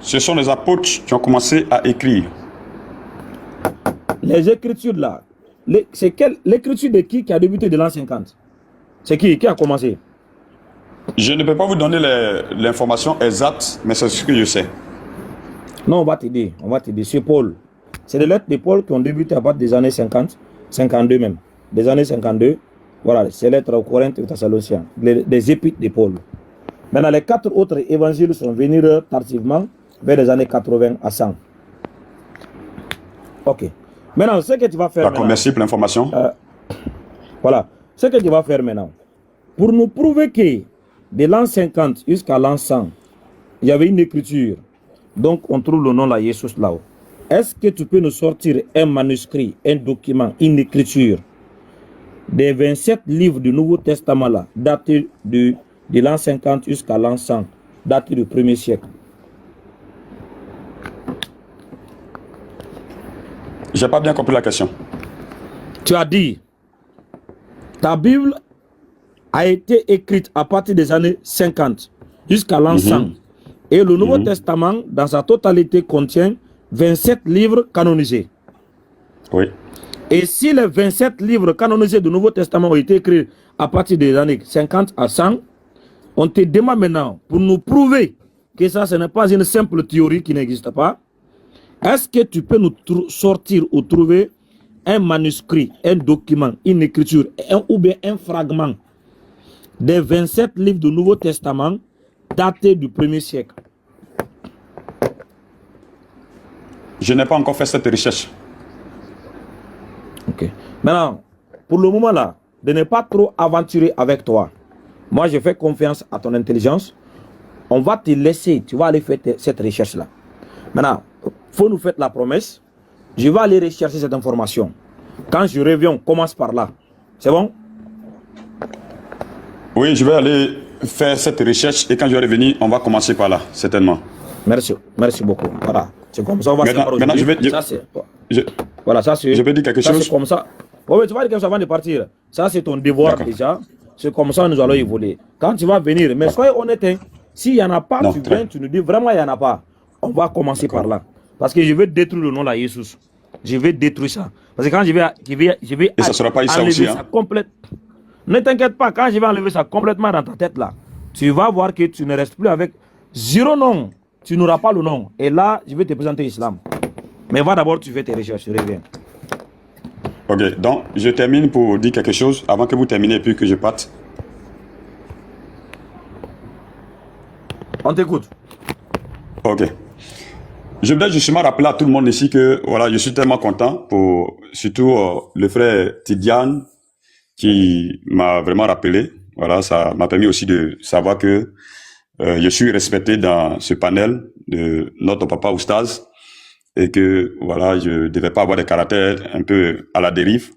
Ce sont les apôtres qui ont commencé à écrire.
Les écritures là, c'est l'écriture de qui a débuté de l'an 50? C'est qui a commencé?
Je ne peux pas vous donner l'information exacte, mais c'est ce que je sais.
Non, on va t'aider. C'est Paul. C'est les lettres de Paul qui ont débuté à partir des années 50, 52 même. Des années 52, voilà, ces lettres aux Corinthe et aux Thessaloniciens, des épîtres de Paul. Maintenant, les 4 autres évangiles sont venus tardivement vers les années 80 à 100. Ok. Maintenant, ce que tu vas faire.
D'accord, merci pour l'information.
Voilà. Ce que tu vas faire maintenant, pour nous prouver que de l'an 50 jusqu'à l'an 100, il y avait une écriture. Donc, on trouve le nom là, Jésus là-haut. Est-ce que tu peux nous sortir un manuscrit, un document, une écriture des 27 livres du Nouveau Testament là, datés de l'an 50 jusqu'à l'an 100, datés du 1er siècle?
J'ai pas bien compris la question.
Tu as dit, ta Bible a été écrite à partir des années 50 jusqu'à l'an 100. Et le Nouveau Testament, dans sa totalité, contient 27 livres canonisés.
Oui.
Et si les 27 livres canonisés du Nouveau Testament ont été écrits à partir des années 50 à 100, on te demande maintenant, pour nous prouver que ça, ce n'est pas une simple théorie qui n'existe pas, est-ce que tu peux nous sortir ou trouver un manuscrit, un document, une écriture, ou bien un fragment des 27 livres du Nouveau Testament datés du 1er siècle?
Je n'ai pas encore fait cette recherche.
Ok. Maintenant, pour le moment là, de ne pas trop aventurer avec toi. Moi, je fais confiance à ton intelligence. On va te laisser, tu vas aller faire cette recherche-là. Maintenant, faut nous faire la promesse. Je vais aller rechercher cette information. Quand je reviens, on commence par là. C'est bon?
Oui, je vais aller faire cette recherche et quand je vais revenir, on va commencer par là, certainement.
Merci beaucoup. Voilà. C'est comme ça, on va se voir
maintenant,
voilà, ça c'est...
Je vais dire quelque chose.
C'est comme ça. Oui, tu vas dire quelque chose avant de partir. Ça, c'est ton devoir déjà. C'est comme ça que nous allons évoluer. Quand tu vas venir, mais soyez honnête, hein, s'il n'y en a pas, tu viens, tu nous dis vraiment il n'y en a pas. On va commencer par là. Parce que je vais détruire le nom de Jésus. Je vais détruire ça. Parce que quand je vais
et ça ne sera pas ici
enlever
aussi.
Ça ne t'inquiète pas, quand je vais enlever ça complètement dans ta tête là, tu vas voir que tu ne restes plus avec 0 nom. Tu n'auras pas le nom. Et là, je vais te présenter l'islam. Mais va d'abord, tu fais tes recherches, je reviens.
Ok, donc je termine pour dire quelque chose avant que vous terminiez et puis que je parte.
On t'écoute.
Ok. Je voudrais justement rappeler à tout le monde ici que voilà, je suis tellement content pour surtout le frère Tidiane qui m'a vraiment rappelé. Voilà, ça m'a permis aussi de savoir que je suis respecté dans ce panel de notre papa Oustaz et que voilà, je ne devais pas avoir des caractères un peu à la dérive.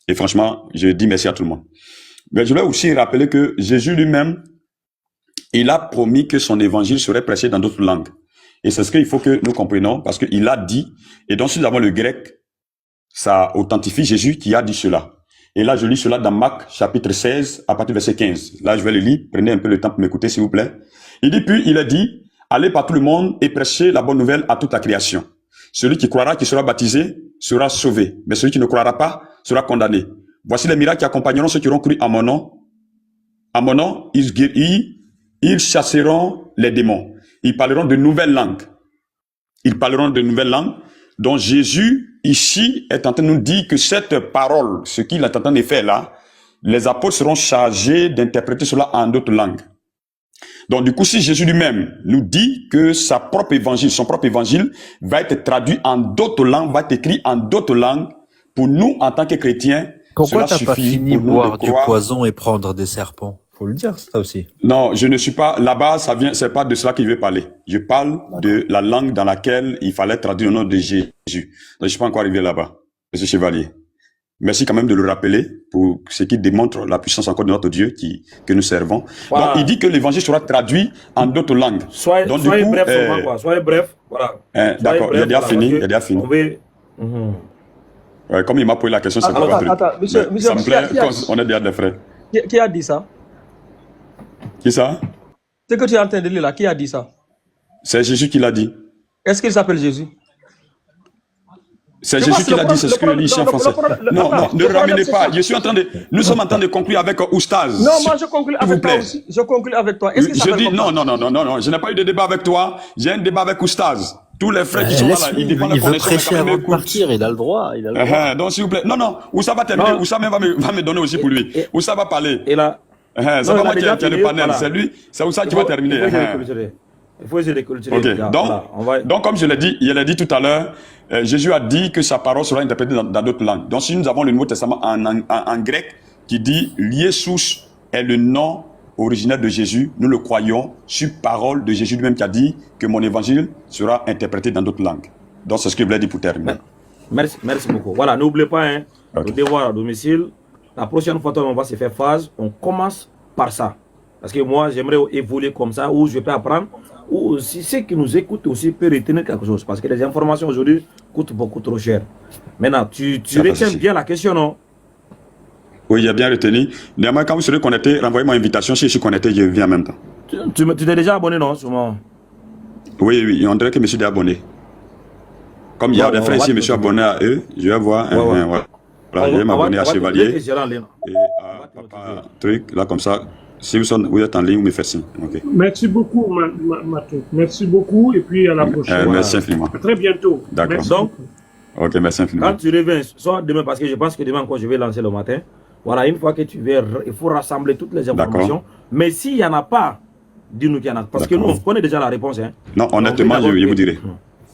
Et franchement, je dis merci à tout le monde. Mais je voulais aussi rappeler que Jésus lui-même, il a promis que son évangile serait prêché dans d'autres langues. Et c'est ce qu'il faut que nous comprenions parce qu'il a dit, et donc si nous avons le grec, ça authentifie Jésus qui a dit cela. Et là, je lis cela dans Marc, chapitre 16, à partir du verset 15. Là, je vais le lire. Prenez un peu le temps pour m'écouter, s'il vous plaît. Il dit, puis il a dit, allez par tout le monde et prêchez la bonne nouvelle à toute la création. Celui qui croira, qui sera baptisé, sera sauvé. Mais celui qui ne croira pas, sera condamné. Voici les miracles qui accompagneront ceux qui auront cru à mon nom. À mon nom, ils chasseront les démons. Ils parleront de nouvelles langues. Ils parleront de nouvelles langues. Donc Jésus, ici, est en train de nous dire que cette parole, ce qu'il est en train de faire là, les apôtres seront chargés d'interpréter cela en d'autres langues. Donc du coup, si Jésus lui-même nous dit que son propre évangile va être traduit en d'autres langues, va être écrit en d'autres langues, pour nous, en tant que chrétiens,
Pourquoi
cela
t'as pas
suffit
fini
pour nous
boire
de
du
croire.
poison et prendre des serpents? Faut le dire, ça aussi.
Non, je ne suis pas, là-bas, c'est pas de cela qu'il veut parler. Je parle de la langue dans laquelle il fallait traduire le nom de Jésus. Donc, je suis pas encore arrivé là-bas, Monsieur Chevalier. Merci quand même de le rappeler pour ce qui démontre la puissance encore de notre Dieu que nous servons.
Voilà.
Donc, il dit que l'évangile sera traduit en d'autres langues.
Soyez bref, seulement, quoi. Soyez bref, voilà.
D'accord, il a déjà fini, il a déjà fini. Ouais, comme il m'a posé la question, c'est pas un truc.
Attends, monsieur,
Ça me plaît, on est déjà des frères.
Qui a dit ça?
Qui ça?
Ce que tu es en train de lire là, qui a dit ça?
C'est Jésus qui l'a dit.
Est-ce qu'il s'appelle Jésus?
C'est Jésus qui l'a dit, c'est ce que je lis ici en français. Non, ne ramenez pas. Nous sommes en train de conclure avec Oustaz.
Non, moi je conclue avec toi aussi. Je conclue avec toi. Est-ce qu'il
Je
s'appelle
dis,
comme ça?
non, je n'ai pas eu de débat avec toi. J'ai un débat avec Oustaz. Tous les frères qui sont là, ils défendent la
Il veut
connexion.
prêcher avant de partir, il a le droit. Il a le droit.
Donc, s'il vous plaît. Non, Oussa va terminer. Oussa même va me donner aussi pour lui. Oussa va parler.
Et là,
C'est pas moi qui ai le panel, c'est lui. C'est Oussa qui va terminer.
Il faut essayer de clôturer.
Ok, donc comme je l'ai dit, il a dit tout à l'heure, Jésus a dit que sa parole sera interprétée dans d'autres langues. Donc si nous avons le Nouveau Testament en grec qui dit Iesous est le nom originel de Jésus, nous le croyons sur parole de Jésus lui-même qui a dit que mon évangile sera interprété dans d'autres langues. Donc c'est ce que je voulais dire pour terminer.
Merci beaucoup. Voilà, n'oubliez pas, hein, le devoir à domicile. La prochaine fois, on va se faire phase. On commence par ça. Parce que moi, j'aimerais évoluer comme ça, où je peux apprendre, ou si ceux qui nous écoutent aussi peuvent retenir quelque chose. Parce que les informations aujourd'hui coûtent beaucoup trop cher. Maintenant, tu retiens bien la question, non?
Oui, il a bien retenu. Néanmoins, quand vous serez connecté, renvoyez-moi une invitation. Si je suis connecté, je viens en même temps.
Tu t'es déjà abonné, non, sûrement?
Oui, on dirait que je me suis déjà abonné. Comme il y a des frères ici, je me suis abonné à eux, je vais voir. Voilà, je vais m'abonner à Chevalier. Et à Papa Truc, là, comme ça. Si vous êtes en ligne, vous me faites signe. Okay.
Merci beaucoup, Matou. Merci beaucoup et puis à la prochaine.
Merci infiniment.
À très bientôt.
D'accord.
Donc,
ok, merci infiniment.
quand tu reviens, soit demain, parce que je pense que demain encore je vais lancer le matin. Voilà, une fois que tu viens, il faut rassembler toutes les informations. Mais s'il n'y en a pas, dis-nous qu'il y en a. Parce que nous, on connaît déjà la réponse. Hein.
Non, honnêtement, je vous dirai.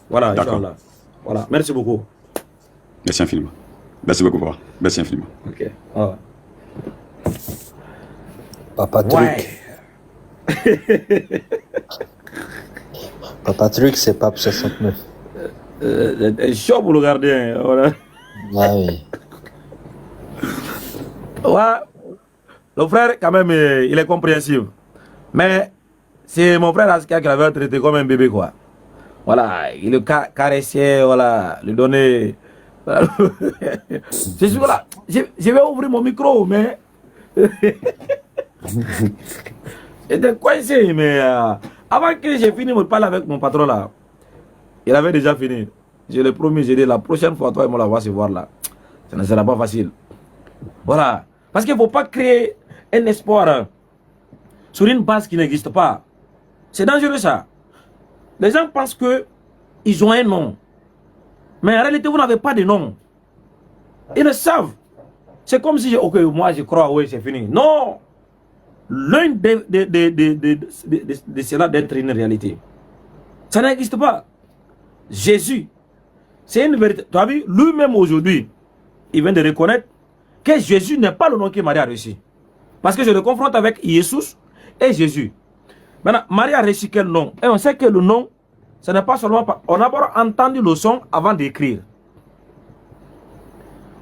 Voilà, Inch'Allah. Voilà, merci beaucoup.
Merci infiniment. Merci beaucoup, papa. Merci infiniment.
Ok.
Papa Truc. Papa Truc, c'est Pape 69.
Chaud pour le gardien. Voilà.
Ah oui.
Ouais. Le frère, quand même, il est compréhensible. Mais c'est mon frère Aska qui l'avait traité comme un bébé, quoi. Voilà, il le caressait, voilà, lui donnait. Voilà. Voilà. Je vais ouvrir mon micro, mais. J'étais coincé, mais avant que j'ai fini de parler avec mon patron là, il avait déjà fini. Je l'ai promis, j'ai dit la prochaine fois, toi et moi, on va se voir là. Ça ne sera pas facile. Voilà. Parce qu'il ne faut pas créer un espoir sur une base qui n'existe pas. C'est dangereux ça. Les gens pensent qu'ils ont un nom. Mais en réalité, vous n'avez pas de nom. Ils le savent. C'est comme si, ok, moi je crois, oui, c'est fini. Non! L'un de cela d'être une réalité. Ça n'existe pas. Jésus, c'est une vérité. Tu as vu, lui-même aujourd'hui, il vient de reconnaître que Jésus n'est pas le nom que Marie a reçu. Parce que je le confronte avec Iesous et Jésus. Maintenant, Marie a reçu quel nom? Et on sait que le nom, ce n'est pas seulement... On a d'abord entendu le son avant d'écrire.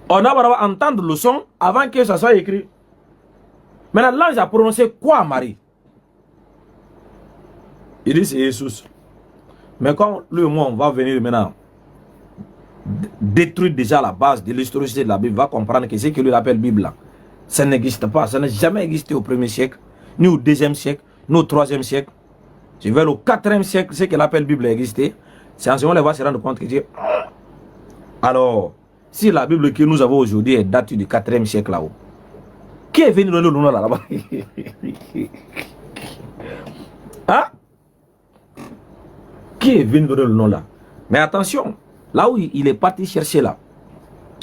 On a d'abord entendu le son avant que ça soit écrit. Maintenant, l'ange a prononcé quoi à Marie? Il dit c'est Jésus. Mais quand lui et moi, on va venir maintenant détruit déjà la base de l'historicité de la Bible va comprendre que ce que lui appelle Bible là, ça n'existe pas, ça n'a jamais existé au 1er siècle, ni au 2e siècle, ni au 3e siècle. Je vais au 4e siècle, ce qu'il appelle Bible a existé. C'est en ce moment-là, il va se rendre compte que Dieu. Alors, si la Bible que nous avons aujourd'hui est datée du 4e siècle là-haut, qui est venu donner le nom là-bas? Hein? Qui est venu donner le nom là? Mais attention, là où il est parti chercher là,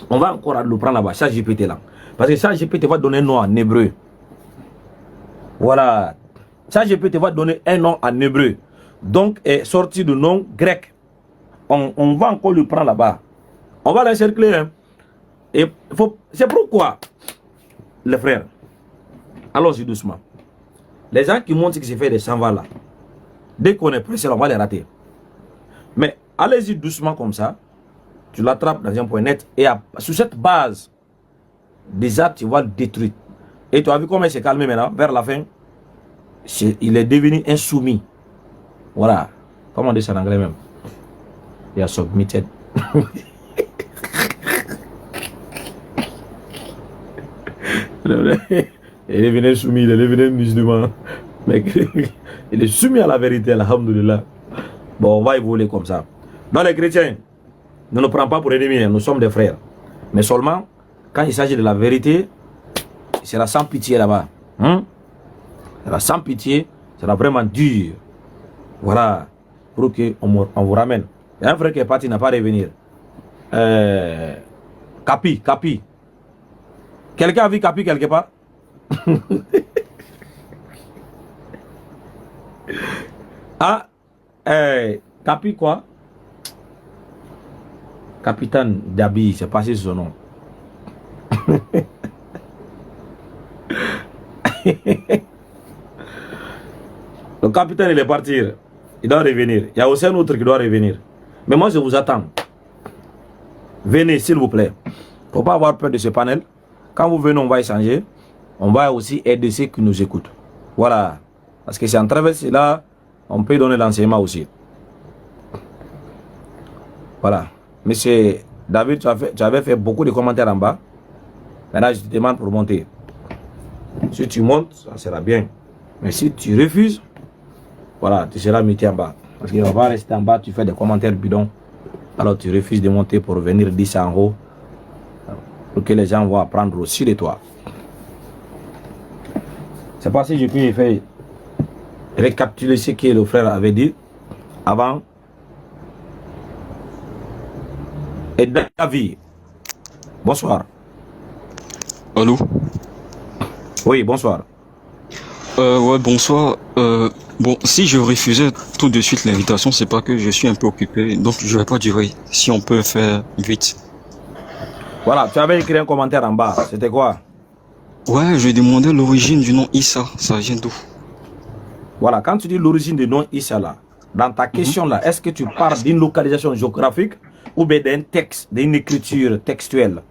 on va encore le prendre là-bas, ChatGPT là. Parce que ChatGPT va donner un nom en hébreu. Voilà. ChatGPT va donner un nom en hébreu. Donc, est sorti du nom grec. On va encore le prendre là-bas. On va l'encercler. Hein. C'est pourquoi, les frères, allons-y doucement. Les gens qui montrent ce qui se fait des 100 là, dès qu'on est pressé, on va les rater. Mais allez-y doucement comme ça. Tu l'attrapes dans un point net. Et sur cette base, déjà, tu vas le détruire. Et tu as vu comment il s'est calmé maintenant, vers la fin. Il est devenu insoumis. Voilà. Comment on dit ça en anglais même? Il a submitted. Il est devenu soumis, il est devenu musulman. Mais il est soumis à la vérité, alhamdoulilah. Bon, on va évoluer comme ça. Dans les chrétiens, ne nous prenons pas pour ennemis, nous sommes des frères. Mais seulement, quand il s'agit de la vérité, il sera sans pitié là-bas. Il sera sans pitié, il sera vraiment dur. Voilà, pour qu'on vous ramène. Il y a un frère qui est parti, il n'a pas revenir. Capi. Quelqu'un a vu Capi quelque part? Ah, Capi quoi? Capitaine Dabi, c'est passé son nom. Le capitaine il est parti. Il doit revenir. Il y a aussi un autre qui doit revenir. Mais moi je vous attends. Venez s'il vous plaît. Il ne faut pas avoir peur de ce panel. Quand vous venez, on va échanger. On va aussi aider ceux qui nous écoutent. Voilà. Parce que c'est en travers là, on peut donner l'enseignement aussi. Voilà. Monsieur David, tu avais fait beaucoup de commentaires en bas. Maintenant, je te demande pour monter. Si tu montes, ça sera bien. Mais si tu refuses, voilà, tu seras muté en bas. Parce qu'on va rester en bas, tu fais des commentaires bidons. Alors tu refuses de monter pour venir 10 en haut. Pour que les gens vont apprendre aussi de toi. C'est pas si je puis faire récapituler ce que le frère avait dit avant. Et David, bonsoir.
Allô?
Oui, bonsoir.
Ouais, bonsoir. Bon, si je refusais tout de suite l'invitation, c'est pas que je suis un peu occupé, donc je vais pas durer. Si on peut faire vite.
Voilà, tu avais écrit un commentaire en bas. C'était quoi?
Ouais, je demandais l'origine du nom Issa. Ça vient d'où?
Voilà, quand tu dis l'origine du nom Issa là, dans ta question là, est-ce que tu parles d'une localisation géographique ou bien d'un texte, d'une écriture textuelle?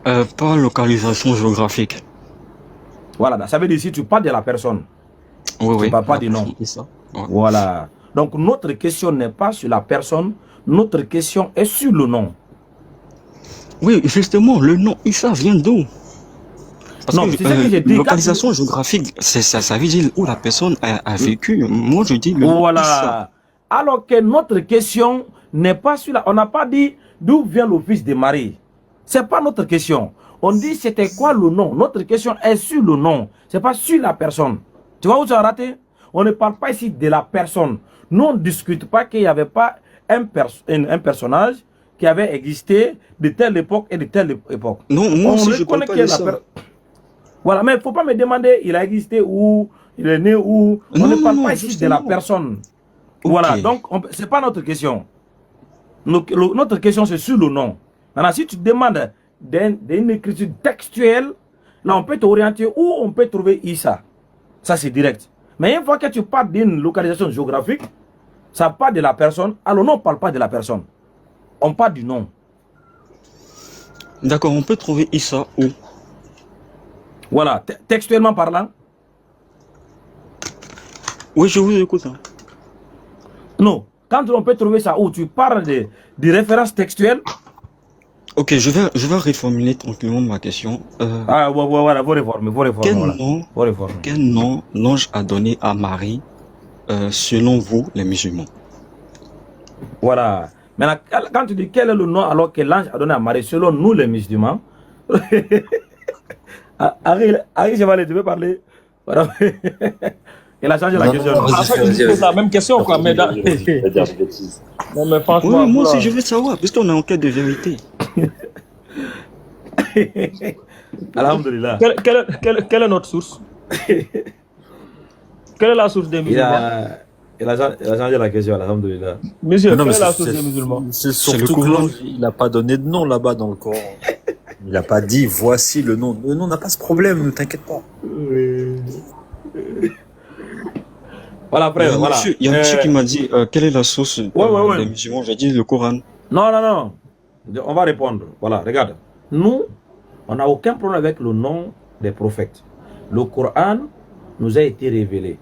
Pas localisation géographique.
Voilà, ça veut dire si tu parles de la personne,
Oui,
tu ne parles pas du nom.
Ouais.
Voilà. Donc notre question n'est pas sur la personne, notre question est sur le nom.
Oui, justement, le nom Issa vient d'où? Parce
non,
que,
c'est ce que j'ai dit.
localisation géographique, ça veut dire où la personne a vécu. Moi, je dis le nom
voilà.
Issa.
Alors que notre question n'est pas sur la... On n'a pas dit d'où vient le fils de Marie. Ce n'est pas notre question. On dit c'était quoi le nom. Notre question est sur le nom. Ce n'est pas sur la personne. Tu vois où tu as raté? On ne parle pas ici de la personne. Nous, on ne discute pas qu'il n'y avait pas un personnage qui avait existé de telle époque et de telle époque.
Non, moi aussi, je ne parle pas de ça.
Voilà, mais il ne faut pas me demander il a existé où, il est né où. On ne parle pas ici de la personne. Okay. Voilà, donc ce n'est pas notre question. Notre question, c'est sur le nom. Maintenant, si tu demandes d'une écriture textuelle, là, on peut t'orienter où on peut trouver Issa. Ça, c'est direct. Mais une fois que tu parles d'une localisation géographique, ça parle de la personne. Alors, non, on ne parle pas de la personne. On parle du nom.
D'accord, on peut trouver Issa où?
Voilà, textuellement parlant.
Oui, je vous écoute. Hein.
Non, quand on peut trouver ça où tu parles de références textuelles.
Ok, je vais reformuler tranquillement ma question.
Voilà, vous réformer.
Quel nom l'ange a donné à Marie, selon vous, les musulmans?
Voilà. Maintenant, quand tu dis quel est le nom alors que l'ange a donné à Marie, selon nous les musulmans, Harry, je vais aller, tu veux parler? Voilà. Il a changé la question.
C'est la même question, quoi. Mais non, mais franchement.
Oui, moi aussi, je veux savoir, puisqu'on est en quête de vérité.
Alhamdulillah.
Quelle est notre source? Quelle est la source des musulmans?
Il a changé la question, alhamdulillah.
Monsieur, quelle est la source des musulmans?
C'est surtout que l'ange, il n'a pas donné de nom là-bas dans le Coran. Il n'a pas dit voici le nom. Le nom n'a pas ce problème, ne t'inquiète pas.
Voilà, après, voilà.
Il y a un monsieur qui m'a dit quelle est la source des musulmans? J'ai dit le Coran.
Non. On va répondre. Voilà, regarde. Nous, on n'a aucun problème avec le nom des prophètes. Le Coran nous a été révélé.